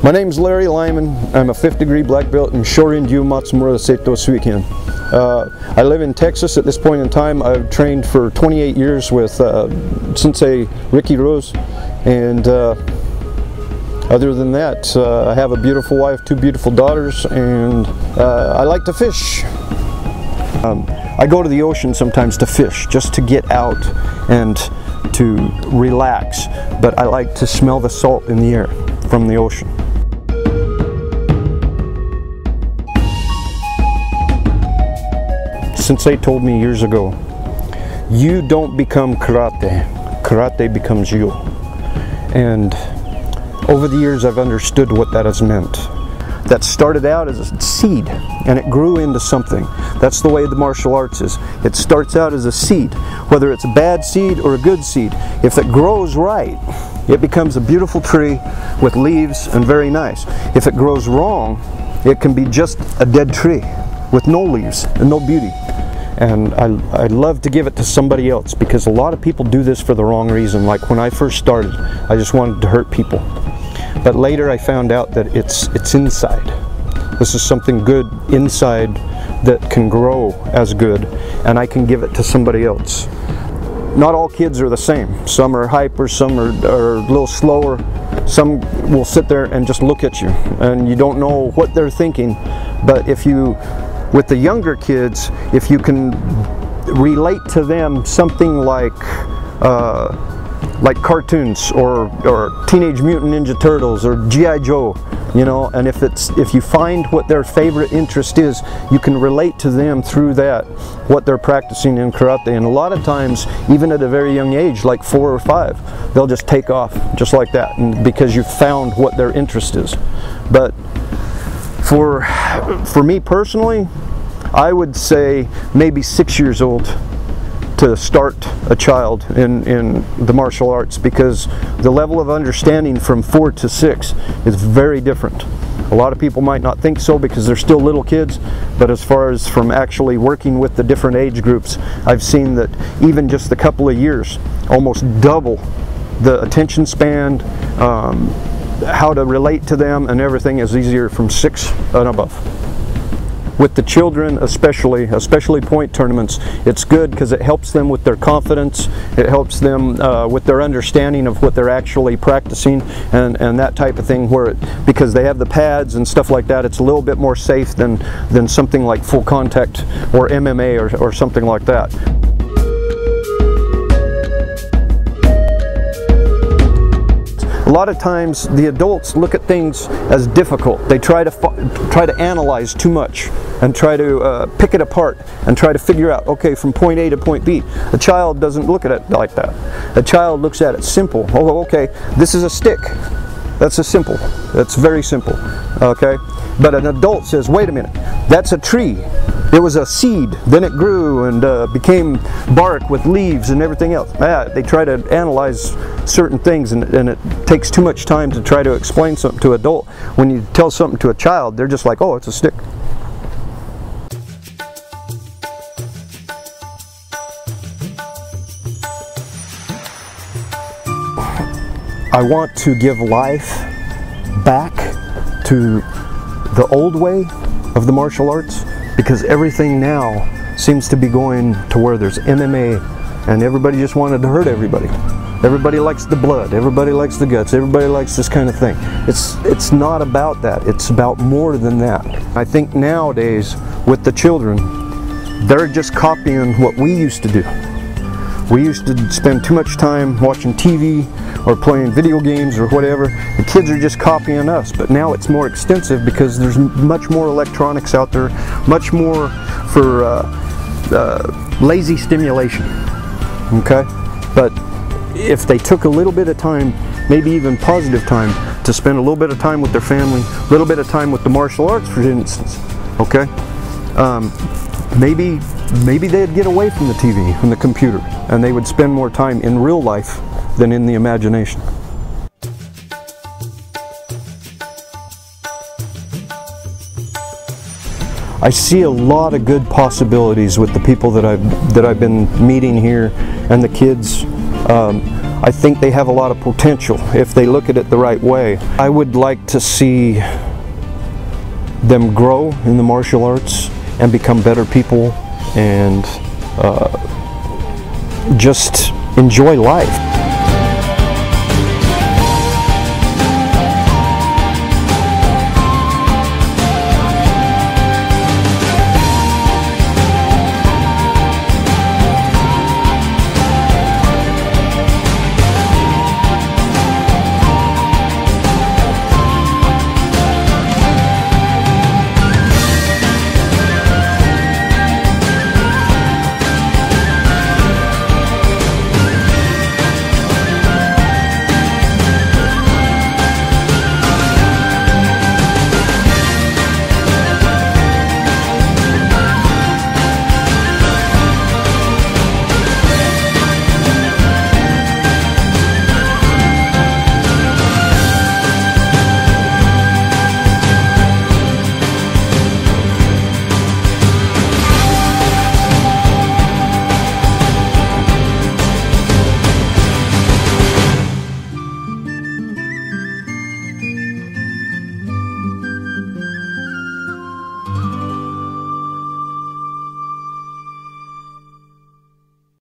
My name's Larry Lyman. I'm a 5th degree black belt in Shorin Ryu Matsumura Seito Suiken. I live in Texas at this point in time. I've trained for 28 years with Sensei Ricky Rose, and other than that, I have a beautiful wife, 2 beautiful daughters, and I like to fish. I go to the ocean sometimes to fish, just to get out and to relax, but I like to smell the salt in the air from the ocean. Sensei told me years ago, you don't become karate, karate becomes you. And over the years I've understood what that has meant. That started out as a seed and it grew into something. That's the way the martial arts is. It starts out as a seed, whether it's a bad seed or a good seed. If it grows right, it becomes a beautiful tree with leaves and very nice. If it grows wrong, it can be just a dead tree with no leaves and no beauty. And I love to give it to somebody else, because a lot of people do this for the wrong reason. Like when I first started, I just wanted to hurt people. But later I found out that it's inside. This is something good inside that can grow as good, and I can give it to somebody else. Not all kids are the same. Some are hyper, some are a little slower. Some will sit there and just look at you, and you don't know what they're thinking. But if you, with the younger kids, if you can relate to them something like cartoons or Teenage Mutant Ninja Turtles or G.I. Joe, you know, and if you find what their favorite interest is, you can relate to them through that, what they're practicing in karate. And a lot of times, even at a very young age, like 4 or 5, they'll just take off just like that, and because you've found what their interest is. But for me personally, I would say maybe 6 years old to start a child in the martial arts, because the level of understanding from 4 to 6 is very different. A lot of people might not think so because they're still little kids, but as far as from actually working with the different age groups, I've seen that even just a couple of years, almost double the attention span, how to relate to them and everything is easier from 6 and above. With the children especially point tournaments, it's good because it helps them with their confidence, it helps them with their understanding of what they're actually practicing and that type of thing, because they have the pads and stuff like that, it's a little bit more safe than something like full contact or MMA or something like that. A lot of times the adults look at things as difficult. They try to analyze too much and try to pick it apart and try to figure out, okay, from point A to point B. A child doesn't look at it like that. A child looks at it simple. Oh, okay, this is a stick. That's that's very simple, okay? But an adult says, wait a minute, that's a tree. It was a seed, then it grew and became bark with leaves and everything else. They try to analyze certain things, and it takes too much time to try to explain something to an adult. When you tell something to a child, they're just like, oh, it's a stick. I want to give life back to the old way of the martial arts, because everything now seems to be going to where there's MMA and everybody just wanted to hurt everybody. Everybody likes the blood, everybody likes the guts, everybody likes this kind of thing. It's not about that, it's about more than that. I think nowadays with the children, they're just copying what we used to do. We used to spend too much time watching TV or playing video games or whatever. The kids are just copying us, but now it's more extensive because there's much more electronics out there, much more for lazy stimulation, okay? But if they took a little bit of time, maybe even positive time, to spend a little bit of time with their family, a little bit of time with the martial arts, for instance, okay? Maybe they'd get away from the TV and the computer, and they would spend more time in real life than in the imagination. I see a lot of good possibilities with the people that I've been meeting here and the kids. I think they have a lot of potential if they look at it the right way. I would like to see them grow in the martial arts and become better people and just enjoy life.